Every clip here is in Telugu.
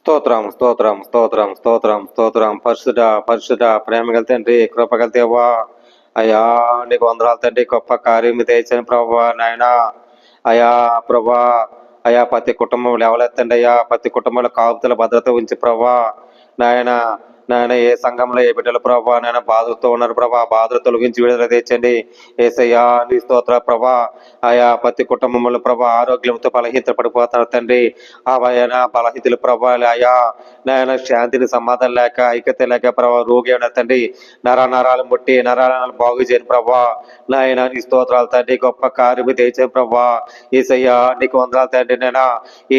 స్తోత్రం స్తోత్రం స్తోత్రం స్తోత్రం స్తోత్రం. పరిశుద్ధ పరిశుద్ధ ప్రేమ గల తండ్రి, కృప గల దేవా, అయ్యా నీకు వందనాలు తండ్రి. గొప్ప కార్యం తెచ్చిన ప్రభా నాయన, అయా ప్రభా, అయా ప్రతి కుటుంబం లేవలెత్తండి అయ్యా. ప్రతి కుటుంబంలో కాపుతల భద్రత ఉంచి ప్రభా నాయన. నాయన ఏ సంఘంలో ఏ బిడ్డల ప్రభా నాయన బాధలతో ఉన్నారు ప్రభా, బాధలు తొలగించి విడుదల తెచ్చండి ఏసయ్యా. నీ స్తోత్ర ప్రభా. ఆయా ప్రతి కుటుంబంలో ప్రభా ఆరోగ్యంతో బలహీనత పడిపోతున్నారు తండ్రి. ఆయన బలహీతులు ప్రభా అయా నాయన శాంతిని సమాధానం లేక ఐక్యత లేక ప్రభా రోగి అయిన తండ్రి. నరాలు ముట్టి నరాలను బాగు చేయని ప్రభా నాయన. నీ స్తోత్రాలు తండ్రి. గొప్ప కార్యము తెచ్చే ప్రభా ఏసయ్యా. నీకు వందనాలు తండ్రి. నేను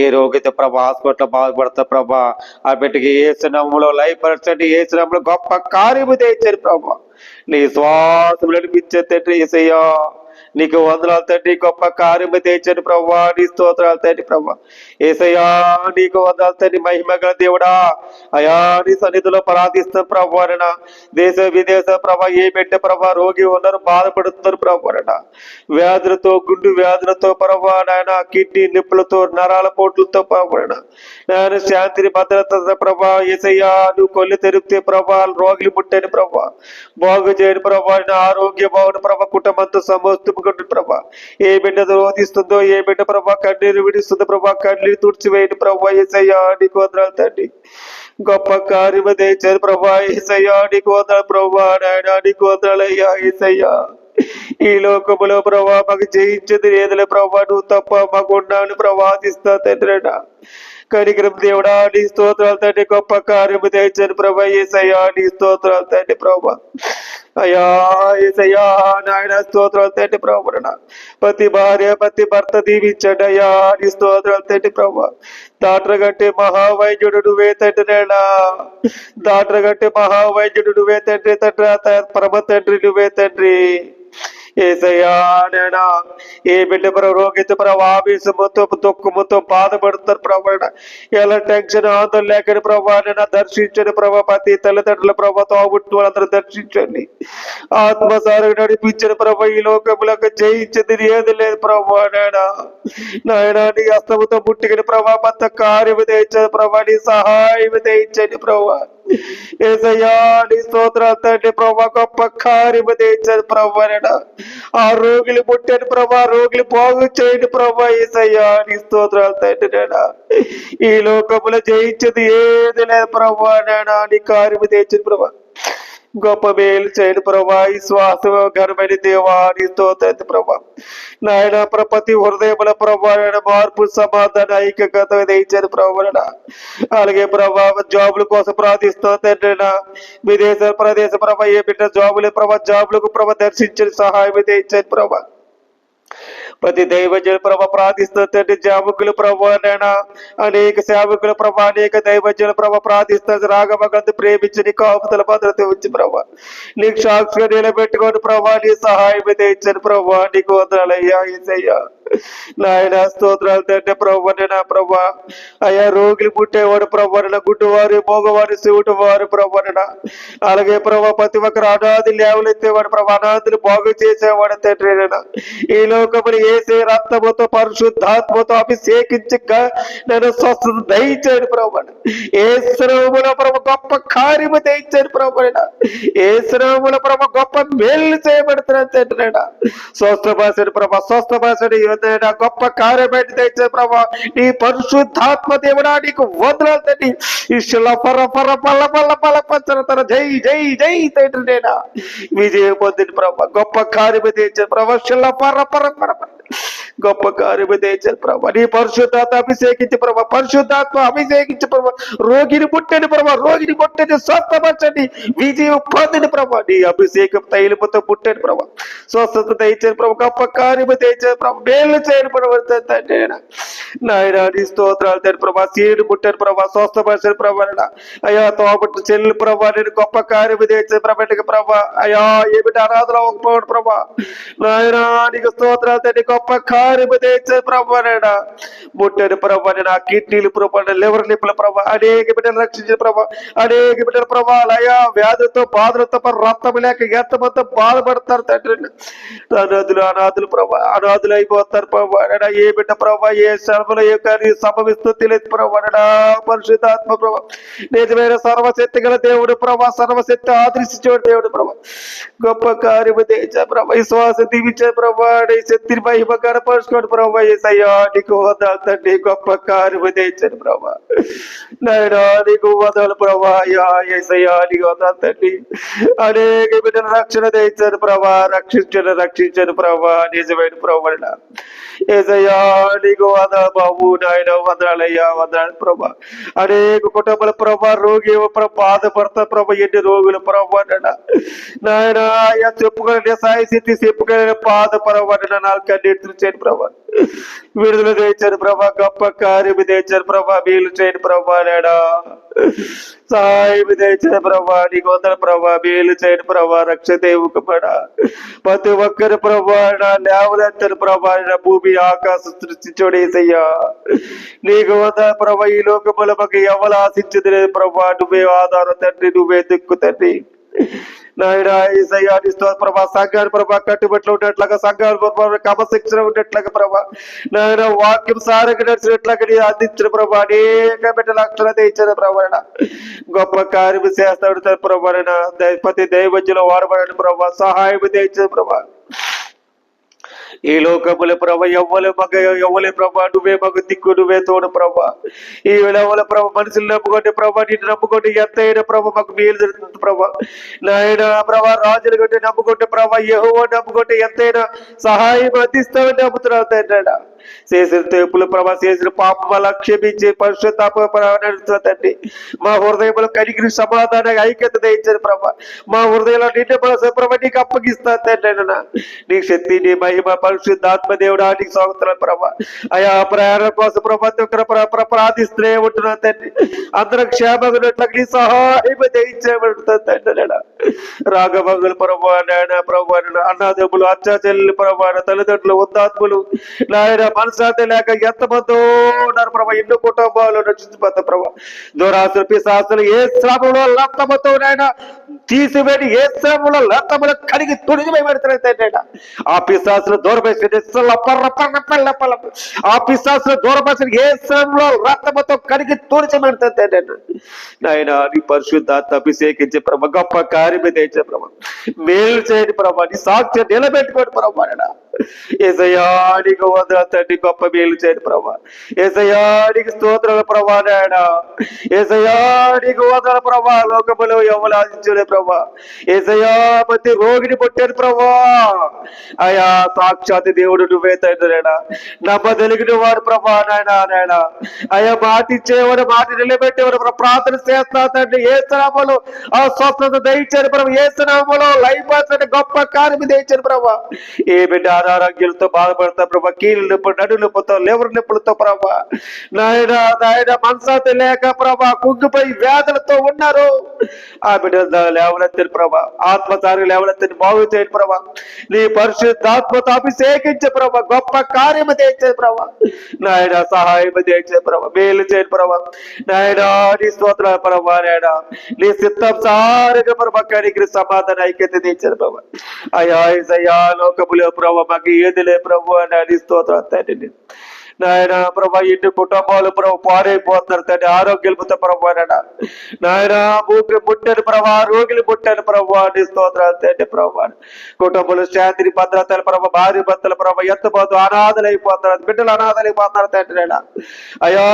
ఏ రోగితో ప్రభా హాస్పిటల్ బాధపడతా ప్రభా, ఆ బిడ్డకి ఏ సినిమాలో లైఫ్ పర్సెంట్ ఏ సినిమాలో గొప్ప కార్యము తెచ్చారు ప్రభా. నీ శ్వాసము నడిపించే తండ్రి ఏసయ్యా. నీకు వందనాలు తండ్రి. గొప్ప కార్యము తెచ్చాను ప్రభా. నీ స్తోత్రాలు తండ్రి ప్రభా ఏసయ్యా. నీకు వందనాలు తండ్రి. మహిమ గల దేవుడా, అయా నీ సన్నిధిలో ప్రార్థిస్తాను ప్రభా. దేశ విదేశ ప్రభా ఏ బిడ్డ ప్రభా రోగి ఉన్నారు, బాధపడుతున్నారు ప్రభా. వ్యాధులతో గుండు వ్యాధులతో ప్రభా నాయన, కిడ్నీ నిప్పులతో నరాల పోట్లతో ప్రభా నాయన, శాంతిని భద్రత ప్రభా ఏసయ్యా. నువ్వు కొల్లి తెరిపితే ప్రభా రోగులు ముట్టని ప్రభా, బాగు చేయని ప్రభా. ఆరోగ్య బాగుని ప్రభా, కుటుంబంతో సమస్తము ప్రభా. ఏ బిడ్డ రోధిస్తుందో, ఏ బిడ్డ ప్రభా కన్నీరు విడిస్తుందో ప్రభా, కన్నీరు తుడిచివేయండి ప్రభా ఏసయ్యా. నీకు వందనాలు తండ్రి. గొప్ప కార్యము తెచ్చారు ప్రభా ఏసయ్యా. నీకు వందనాలు ప్రభా నాయన. నీకు వందనాలయ్యా ఏసయ్యా. ఈ లోకములో ప్రభా మాకు జయించేది ఏదలే ప్రభా, నువ్వు తప్ప మాకు ఉన్నాను ప్రవాదిస్తా తండ్రి. కనికరం దేవుడా నీ స్తోత్రాలు తండ్రి. గొప్ప కార్యము తెచ్చాను ప్రభా ఏసయ్యా. నీ స్తోత్రాలు తండ్రి ప్రభా. అయ్యా ఏసయ్యా నాయన స్తోత్రాలు తండ్రి ప్రభా. ప్రతి భార్య ప్రతి భర్త దీవించండి అయ్యా. నీ స్తోత్రాలు తండ్రి ప్రభా. దాట్రగట్టే మహావైద్యుడు నువ్వే తండ్రి నేనా. దాట్రగట్టే మహావైద్యుడు నువ్వే తండ్రి. పరమ తండ్రి నువ్వే తండ్రి ఏసయ్యా. నేనా ఏ బిడ్డ రోగిత ప్రభా ఆవేశముతో దుఃఖముతో బాధపడుతారు ప్రభా. ఎలా టెన్షన్ ఆందోళన లేకని ప్రభా నేను దర్శించండి ప్రభా. ప్రతి తల్లిదండ్రుల ప్రభా తోబుట్టు వాళ్ళందరూ దర్శించండి. ఆత్మసారం నడిపించండి ప్రభా. ఈ లోకములకు జయించింది ఏది లేదు ప్రభా నాయన. నీ హస్తముతో ముట్టికని ప్రభా మత కార్యము తెచ్చండి ప్రభా. నీ సహాయం తెచ్చండి ప్రభా ఏసయ్యా. నీ స్తోత్రాలు తండ్రి ప్రభా. గొప్ప కార్యము తెచ్చండి ప్రభా. ఆ రోగులు ముట్టండి ప్రభా, రోగులు బాగు చేయండి ప్రభా ఏసయ్యా. నీ స్తోత్రాలు తండ్రి. ఈ లోకములో జయించేది ఏది లేదు ప్రభా నాయన. నీ కార్యము తెచ్చండి ప్రభా. గొప్ప మేలు చేయని ప్రభా. ఈ శ్వాస ఘనమైన దేవా నీ స్తోత్రం ప్రభా నాయన. ప్రతి హృదయముల ప్రభా మార్పు సమాధాన ఐక్యత తెచ్చని ప్రభా. అలాగే ప్రభా జాబుల కోసం ప్రార్థిస్తా తండ్రి. విదేశ ప్రదేశ ప్రభా ఏ బిడ్డ జాబులే ప్రభా, జాబులకు ప్రభా దర్శించని సహాయం తెచ్చని ప్రభా. ప్రతి దైవజనుల ప్రభ ప్రార్థిస్తుంది జాబుకులు ప్రభా నైనా. అనేక సేవకుల ప్రభా, అనేక దైవజనుల ప్రభ ప్రార్థిస్తుంది. రాగమగందు ప్రేమించి నీ కాపుతల భద్రత ఉంచి ప్రభా నీకు సాక్షిగా నిలబెట్టుకోండి ప్రభా. నీ సహాయం తెచ్చని ప్రభా. నీకు వందనాలయ్యా ఏసయ్యా. నాయన స్తోత్రాలు తండ్రి ప్రభా. నేనా ప్రభా అయ్యా రోగులు ముట్టేవాడు ప్రభా, గుడ్డువారు మోగవారు శివుడు వారు ప్రభా. అలాగే ప్రభా ప్రతి ఒక్కరు అనాథులు లేవలెత్తేవాడు ప్రభా, అనాథులు బాగు చేసేవాడు తండ్రి. ఈ లోకములు ఏసే రక్తముతో పరిశుద్ధాత్మతో అభిషేకించి నేను స్వస్థత దయచేయండి ప్రభా. ఏ శ్రమముల ప్రభ గొప్ప కార్యము దయచేయండి ప్రభా. ఏ శ్రమముల ప్రభ గొప్ప మేలు చేయబడుతున్నాను తండ్రి. స్వస్థపరచండి ప్రభా, స్వస్థపరచండి గొప్ప కార్యమేంటి తెచ్చే ప్రభా. నీ పరిశుద్ధాత్మ దేవుడా నీకు వందనాలు తండ్రి. ఈ శిల పర పర పల్ల పల్ల పల్ల పంచర జై జై జై తండ్రి. నేనా విజయం పొందిన ప్రభా. గొప్ప కార్యము తెచ్చే ప్రభా. శిల పర పర పర గొప్ప కార్యము తెచ్చారు ప్రభా. నీ పరిశుద్ధాత్మ అభిషేకించి ప్రభా, పరిశుద్ధాత్మ అభిషేకించి ప్రభా. రోగిని ముట్టండి ప్రభా, రోగిని ముట్టండి, స్వస్థపరచండి, విజయం పొందండి ప్రభా. నీ అభిషేకం తైలముతో పుట్టండి ప్రభా. స్వస్థత తెచ్చారు ప్రభా. గొప్ప కార్యము తెచ్చారు ప్రభా. మేలు చేయని ప్రభా నాయన. నీ స్తోత్రాలు తండ్రి ప్రభా. సీడు పుట్టాను ప్రభా, స్వస్థపరచని ప్రభా. అయ్యా తోబట్టు చెల్లి ప్రభా నేను గొప్ప కార్యము తెచ్చే ప్రభా ప్రభా. అయ్యా ఏమిటి అనాథలో ఒకపోవడం ప్రభా నాయన. నీకు స్తోత్రాలు తండ్రి. గొప్ప కార్యము తెచ్చే ప్రభా ముట్టని ప్రభా. నేను ఆ కిడ్నీలు ప్రభా, లివర్ లిప్పుల ప్రభా, అనేక బిడ్డలు రక్షించిన ప్రభా, అనేక బిడ్డల ప్రభా. అయ్యా వ్యాధులతో బాధలతో రక్తం లేక ఎంతమంది బాధపడతారు తండ్రి. అనాథులు ప్రభా, అనాథులు అయిపోతారు ప్రభా. ఏ బిడ్డ ప్రభా ఏ స్థలముల యొక్క నీ సంభవిస్తూ తెలియదు ప్రభా. పరిశుద్ధాత్మ ప్రభా, నిజమైన సర్వశక్తి గల దేవుడు ప్రభా, సర్వశక్తి ఆదర్శించేవాడు దేవుడు ప్రభా. గొప్ప కార్యము తెచ్చా ప్రభా, విశ్వాస దీవించే ప్రభా, నీ శక్తిని మహిమ కనపరుచుకోండి ప్రభా. యేసయ్యా నీకు వందనాలు తండ్రి, గొప్ప కార్యము తెచ్చాను ప్రభా. నాయనా నీకు వందనాలు ప్రభా. యేసయ్యా నీకు వందనాలు తండ్రి. అనేక బిడ్డల రక్షణ తెచ్చాను ప్రభా, రక్షించను ప్రభా, నిజమైన ప్రభా. యేసయ్యా నీకు వందనాలు బాబు. నాయన వందనాలయ్యా, వందనాలు ప్రభా. అనేక కుటుంబాల ప్రభా రోగి బాధపడతా ప్రభా, ఎన్ని రోగులు ప్రభా. నాయన చెప్పుకోలేని సాయి స్థితి చెప్పుకోలేని బాధపడబడిన నాలుగు కన్నీళ్ళు చేయను ప్రభా. విడుదల తెచ్చాను ప్రభా, గొప్ప కార్యము తెచ్చాను ప్రభా, వీలు చేయను ప్రభా. నాయనా సహాయం తెచ్చిన ప్రభా, నీకు వందల ప్రభా, వీలు చేయను ప్రభా. రక్షదేవుకు పడా ప్రతి ఒక్కరి ప్రభా లేవనెత్తను ప్రభా. భూమి ఆకాశం సృష్టించోడు యేసయ్యా నీకు వందల ప్రభా. ఈ లోకముల మాకు ఎవరు ఆశించదు లేదు ప్రభా, నువ్వే ఆధారం తండ్రి, నువ్వే దిక్కు తండ్రి. నాయన యేసయ్యా ప్రభా, సంఘాన్ని ప్రభా కట్టుబట్లు ఉండేట్లాగా, సంఘాలు ప్రభా క్రమశిక్షణ ఉండేట్లాగా ప్రభా, నాయన వాక్యం సారంగా నడిచినట్లాగా నీ అందించిన ప్రభా, అనేక బిడ్డల అక్షర తెచ్చిన ప్రభా. గొప్ప కార్యము చేస్తాడు ప్రభా. ప్రతి దైవజ్ఞలో వాడబడాడు ప్రభా, సహాయం తెచ్చిన ప్రభా. ఈ లోకముల ప్రభ ఎవ్వలే ప్రభా, నువ్వే మగ దిక్కు, నువ్వే తోడు ప్రభా. ఈ వెలవల ప్రభ మనుషులు నమ్ముకోండి ప్రభా, నిన్ను నమ్ముకోండి ఎంతైనా ప్రభ మాకు మేలు జరుగుతుంది ప్రభా. నాయన ప్రభా, రాజులు కంటే నమ్ముకుంటే ప్రభా, యెహోవా నమ్ముకుంటే ఎంతైనా సహాయం అందిస్తామని నమ్ముతున్నావు తండ్రి. చేసిన తేపులు ప్రభా, చేసిన పాప వల్ల క్షమించి పరిశుద్ధాత్మ తండ్రి. మా హృదయంలో కనిగిరి సమాధానం ఐక్యత తెచ్చారు ప్రభా. మా హృదయంలో నిండి ప్రభా నీకు అప్పగిస్తాను తండ్రి. నీ శక్తి, నీ మహిమ, పరిశుద్ధాత్మ దేవుడా నీకు స్వాగతం ప్రభా. అయా ప్రయాణం కోసం ప్రభా ప్రార్థిస్తూనే ఉంటున్నాను తండ్రి. అందరం క్షేమగునట్లకు నీ సహాయం తెచ్చేబడుతుంది తండ్రి. రాగభంగులు ప్రభా, నాయన ప్రభా, అన్నాదమ్ములు, అత్యాచెల్లి ప్రభా, తల్లిదండ్రులు, ఉద్దాత్ములు నాయన మనశాంతి లేక ఎంతమందో ఉన్నారు ప్రభా. ఎన్నో కుటుంబాలు నడిచిపోతా ప్రభా. దురాసులు, పిశాసులు ఏ శ్రమంలో లత్తమతో నాయన తీసివేడి, ఏ శ్రమంలో లత్తములు కడిగి తుడిచివేయబడుతున్నాయి. ఆ పిశాసులు దూరపేసి ఆ పిశాసులు దూరపేసి ఏ శ్రమంలో రక్తముతో కడిగి తుడిచివేయబడుతుంది నాయన. నీ పరిశుద్ధాత్మ అభిషేకించే ప్రభా, గొప్ప కార్యమే తెచ్చే ప్రభా, మేలు చేయని ప్రభా, నీ సాక్ష్యం నిలబెట్టుకోండి ప్రభా. యేసయ్యా నీకు వందనాలు తండ్రి, గొప్ప మేలు చేయని ప్రభా. యేసయ్యా నీకు స్తోత్రాలు ప్రభా. నాయన యేసయ్యా నీకు వందనాలు ప్రభా. లోకములో ఎవరు ఆశించలే ప్రభా. యేసయ్యా ప్రతి రోగిని పుట్టాను ప్రభా. అయా సాక్షాత్ దేవుడు నువ్వే తండ్రి. నమ్మదలిగిన వాడు ప్రభా. నాయన అయా మాట ఇచ్చేవాడు, మాట నిలబెట్టేవాడు ప్రార్థన చేస్తా తండ్రి. ఏ శ్రమలో ఆ స్వస్థత దయచారు ప్రభా. ఏ శ్రమలో లైఫ్ గొప్ప కార్యం దయచారు ప్రభా. ఏ బిడ్డ అనారోగ్యాలతో బాధపడతా ప్రభా, కీళ్ళు నొప్పులు, నడు నొప్పులతో, లేవర్ నొప్పులతో ప్రభా. నాయన మనసాతి లేక ప్రభా కుంగిపోయి వ్యాధులతో ఉన్నారు. ఆ బిడ్డ లేవనెత్తిన ప్రభా, ఆత్మసారి లేవనెత్తిని బాగు చేయని ప్రభా. నీ పరిశుద్ధాత్మతో అభిషేకించే ప్రభా, గొప్ప కార్యము తెచ్చే ప్రభా. నాయన సహాయం తెచ్చే ప్రభా, మేలు చేయని ప్రభా. నాయన నీ స్తోత్రాలు ప్రభా. నాయన నీ సిద్ధం సారిగా ప్రభా కడిగిరి సమాధాన ఐక్యత తెచ్చారు ప్రభా. అయ్యా లోకములో ప్రభా మాకు ఏదిలే ప్రభు అని స్తోత్రం తండ్రి. నాయన ప్రభా ఎన్ని కుటుంబాలు ప్రభు పాడైపోతున్నారు తండ్రి. ఆరోగ్యాలతో ప్రభు నాయన భూమి ముట్టాను ప్రభా, రోగులు ముట్టాను ప్రభు అని స్తోత్రాలు తండ్రి. ప్రభు కుటుంబాలు శాంతిని భద్రతలు ప్రభా, భార్య భర్తలు ప్రభా ఎత్తబోతు అనాథలు అయిపోతున్నారు, బిడ్డలు అనాథలు అయిపోతున్నారు తండ్రి. అయ్యా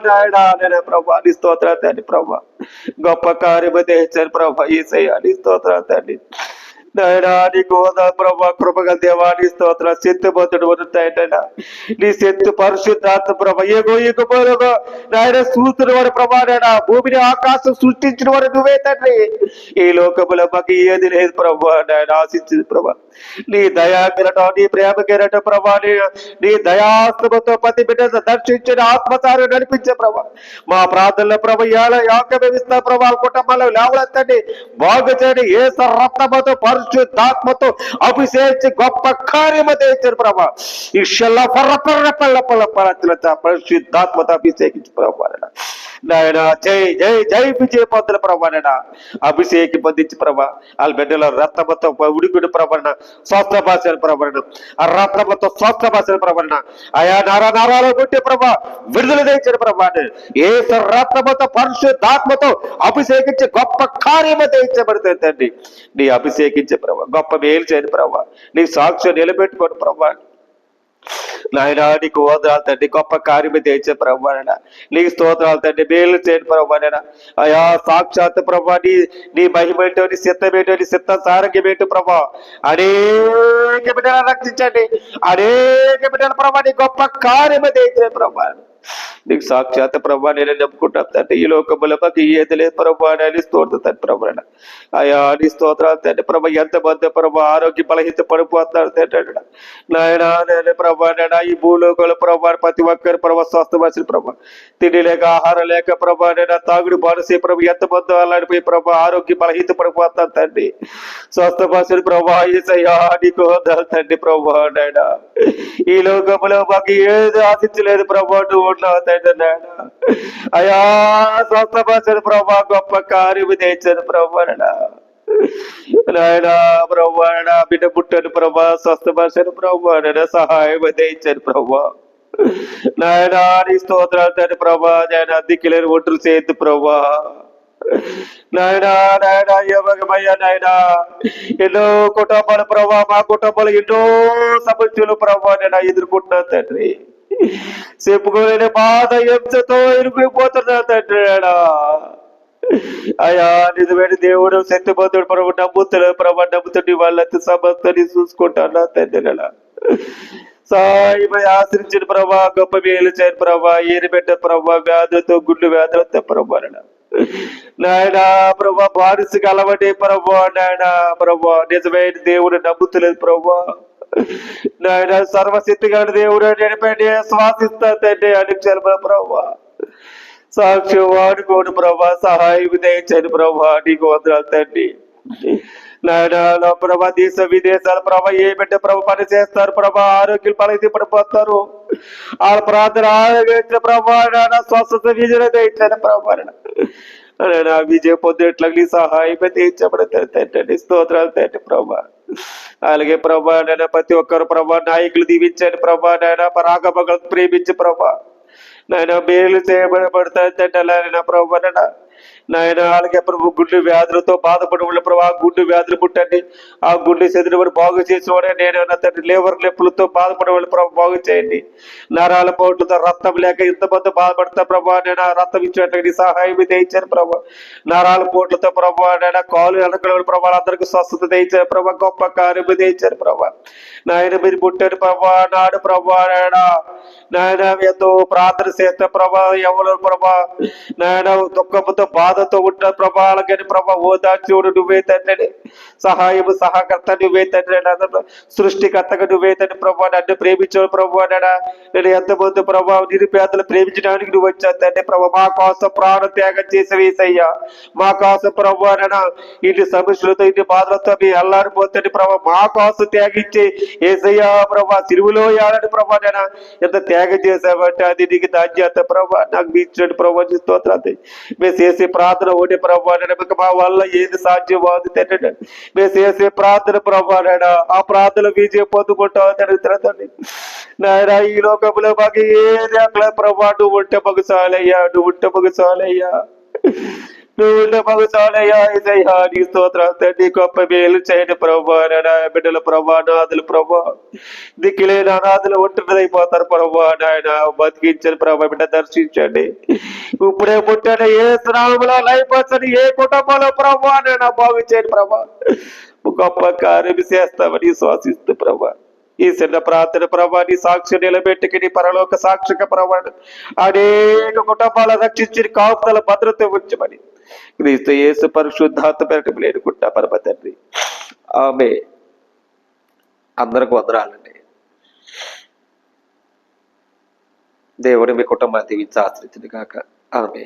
నాయన ప్రభా నీ స్తోత్రాలు తండ్రి. ప్రభా గొప్ప కార్యము తెచ్చాను ప్రభా. యేసయ్యా నీ స్తోత్రాలు తండ్రి. నాయనా నీకు ప్రభా, కృపగల దేవా నీ స్తోత్రం. శక్తిమంతుడు ఉంటాయట నీ శక్తి పరిశుద్ధాత్మ ప్రభా. ఏగో నాయన సూతుడు వాడు ప్రభా. నాయన భూమిని ఆకాశం సృష్టించిన వాడు నువ్వే తండ్రి. ఈ లోకములో మాకు ఏది లేదు ప్రభా. నాయన ఆశించింది ప్రభా. నీ దయా కిరటం, నీ ప్రేమ కిరటం ప్రభా. నీ దయాస్తమతో ప్రతి బిడ్డ దర్శించిన ఆత్మసారి నడిపించే ప్రభా. మా ప్రార్థనలో ప్రభా యాకమిస్తా ప్రభా. కుటుంబంలో లేవలెత్తండి, బాగు చేయండి. ఏ రక్తముతో పరిశుద్ధాత్మతో అభిషేకించి గొప్ప కార్యము తెచ్చారు ప్రభా. ఈ పరిశుద్ధాత్మతో అభిషేకించి ప్రభా. నాయన జై జై జై విజయ పొందల ప్రభానైనా అభిషేకి పొందించి ప్రభా వాళ్ళ బిడ్డల రక్తమతో ఉడికుడి ప్రభాన స్వస్థ భాషల ప్రభాన ఆ రక్తమతో స్వస్థ భాషల ప్రభాన ఆయా నారాలో కొట్టే ప్రభా విడుదల తెచ్చిన ప్రభాని ఏ రక్తమతో పరిశుద్ధాత్మతో అభిషేకించే గొప్ప కార్యము తెచ్చబడుతుంది తండ్రి. నీ అభిషేకించే ప్రభా గొప్ప మేలు చేయని ప్రభా నీ సాక్ష్యం నిలబెట్టుకోని ప్రభా నాయన నీకు వందనాలు తండ్రి. గొప్ప కార్యము తెచ్చే ప్రభానైనా నీకు స్తోత్రాలు తండ్రి. మేలు చేయని ప్రభానైనా అయా సాక్షాత్ ప్రభా నీ మహిమేంటో నీ సిద్ధమేంటో నీ సిద్ధ సారగ్యమేంటో ప్రభా అనేక బిడ్డలు రక్షించండి. అనేక బిడ్డల ప్రభా నీ గొప్ప కార్యము తెచ్చే ప్రభా నీకు సాక్షాత్ ప్రభా నేను నమ్ముకుంటాను తండ్రి. ఈ లోకముల మాకు ఏది లేదు ప్రభా అని స్తోత్రం ప్రభా అయా నీ స్తోత్రాలు తండ్రి. ప్రభా ఎంతమంది ప్రభా ఆరోగ్య బలహీత పడిపోతాడు తండ్రి నాయన నేను ప్రభా నైనా ఈ భూలోకంలో ప్రభా ప్రతి ఒక్కరు ప్రభా స్వస్థపరిచిన ప్రభా తిండి లేక ఆహారం లేక ప్రభా నైనా తాగుడు బానిసే ప్రభా ఎంతమంది అలాంటిపోయి ప్రభా ఆరోగ్య బలహీత పడిపోతాను తండ్రి. స్వస్థపరిచిన ప్రభా యేసయ్యా నీకు వందనాలు తండ్రి. ప్రభా నైనా ఈ లోకంలో మాకు ఏది ఆశించలేదు ప్రభా నువ్వు ఉన్నావు తండ్రి నాయన. అయా స్వస్థపరిచిన ప్రభా గొప్ప కార్యము తెచ్చాను ప్రభా నాయన. ప్రభా బిడ్డ పుట్టను ప్రభా స్వస్థపరిచిన ప్రభా నైనా సహాయం తెచ్చాను ప్రభా నాయన. నీ స్తోత్రాలు తండ్రి ప్రభా నాయన. దిక్కులేని ఒంటరి చేతి ప్రభా నాయనా నాయన ఏమయ్యా నాయన. ఎన్నో కుటుంబాలు ప్రభా మా కుటుంబాలు ఎన్నో సమస్యలు ప్రభా నేను ఎదుర్కొంటున్నాను తండ్రి. చెప్పుకోలేని బాధ హింసతో ఇరుకుపోతున్నా తండ్రి. అయా నిజమైన దేవుడు శక్తిమంతుడు ప్రభు నమ్ముతున్నాడు ప్రభా. నమ్ముతుండి వాళ్ళంతా సమస్తని చూసుకుంటాను తండ్రి. సాయి ఆశ్రయించిన ప్రభా గొప్ప మేలు చేయని ప్రభా ఏరిబెట్ట ప్రభా వ్యాధులతో గుండె వ్యాధులతో ప్రభా నాయన. ప్రభా బానిసకి అలవాటే ప్రభా నాయన. ప్రభా నిజమైన దేవుడు నమ్ముతులేదు ప్రభా నాయన. సర్వశక్తిగా దేవుడు నడిపండి శ్వాసిస్తా తండ్రి అనిపించాలి ప్రభా. సాక్ష్యం వాడుకోడు ప్రభా సహాయం దయచని ప్రభా నీకు వందనాలు తండ్రి నాయన. ప్రభా దేశ విదేశాల ప్రభా ఏ బిడ్డ ప్రభా పని చేస్తారు ప్రభా ఆరోగ్యం పలికి పడిపోతారు. వాళ్ళ ప్రార్థన ఆరోగ్య ప్రభా నాయన స్వస్థత విజయ దయచని ప్రభా నాయన. విజయ పొందేట్ల నీ సహాయం తెచ్చబడతాయి స్తోత్రాలు తండ్రి ప్రభా. అలాగే ప్రభా నాయన ప్రతి ఒక్కరు ప్రభా నాయకులు దీవించండి ప్రభా నాయన. రాగభగలు ప్రేమించి ప్రభా నాయన మేలు చేయబడతాయి ప్రభా నాయన. అలాగే ప్రభు గుండె వ్యాధులతో బాధపడి ఉన్న ప్రభు ఆ గుండె వ్యాధులు పుట్టండి. ఆ గుండె చెదిరి వాడు బాగు చేసేవాడే నేను తండ్రి. లేవర్ నొప్పులతో బాధపడే వాళ్ళు ప్రభు బాగు చేయండి. నరాల పోట్లతో రక్తం లేక ఇంతమంది బాధపడతా ప్రభా నేను రక్తం ఇచ్చేటప్పుడు సహాయం తెచ్చాను ప్రభా. నరాల పోట్లతో ప్రభా నేను కాలు వెనకల ప్రభా అందరికి స్వస్థత తెచ్చారు ప్రభా. గొప్ప కార్యము తెచ్చారు ప్రభా నాయన. మీరు పుట్టారు ప్రభా నాడు ప్రభా నాయన. ఎంతో ప్రార్థన చేస్తే ప్రభా ఎవరు ప్రభా నాయన దుఃఖంతో బాధతో ఉంటున్న ప్రభా. అలాగని ప్రభా ఓదార్చుడు నువ్వే తండ్రి. సహాయము సహకర్త నువ్వే తండ్రి. సృష్టికర్తగా నువ్వే తండ్రి ప్రభా. నన్ను ప్రేమించావు ప్రభా నేను ఎంతమంది ప్రభా నిరుపేదలు ప్రేమించడానికి నువ్వు వచ్చావు తండ్రి ప్రభా. మా కోసం ప్రాణ త్యాగం చేసి వేసయ్యా. మా కోసం ప్రభా ఇన్ని సమస్యలతో ఇన్ని బాధలతో మీ అల్లారిపోతుంది ప్రభా. మా కోసం త్యాగించి ఏసయ్యా ప్రభా సిరువులో యాడని ప్రభా ఎంత త్యాగం చేసావంటే అది నీకు ధాన్యత ప్రభా. నాకు మీ ఇచ్చిన ప్రభా స్తోత్రాలు. మేము చేసే ప్రార్థన ఒకటి ప్రభా మా వల్ల ఏది సాధ్యం అవుతుంది తండ్రి. మేము చేసే ప్రార్థన ప్రభా ఆ ప్రార్థన విజయం పొందుకుంటావు తండ్రి నాయన. ఈ లోకంలో మాకు ఏది అట్లా ప్రభా నువ్వు ఉంటే మగు చాలయ్యా. నువ్వు ఉంటే మగు చాలయ్యా. నువ్వు ఉంటే మగు చాలయ్యా. ఇదయ్యా నీ స్తోత్రాలు తండ్రి. గొప్ప మేలు చేయని ప్రభా బిడ్డల ప్రభా నాదులు ప్రభా దిక్కులేని అనాథులు ఒంటరిదైపోతారు ప్రభా నాయన. బతికించని ప్రభా బిడ్డ దర్శించండి. ఇప్పుడే పుట్టాను ఏ స్నామంలో లైపోతుంది ఏ కుటుంబంలో ప్రభా నేను బాగు చేయని ప్రభా. గొప్ప కార్యం చేస్తామని శ్వాసిస్తూ ప్రభా ఈ చిన్న ప్రార్థన ప్రభా నీ సాక్షి నిలబెట్టుకి నీ పరలోక సాక్షిక ప్రభా అనేక కుటుంబాల రక్షించి కాపుదల భద్రత ఉంచమని క్రీస్తు యేసు పరిశుద్ధాత్మ పేరిట వేడుకుంటా పరమ తండ్రి ఆమె. అందరికి వందనాలండి. దేవుడు మీ కుటుంబాన్ని దీవించి ఆశ్రయించును గాక. ఆమె.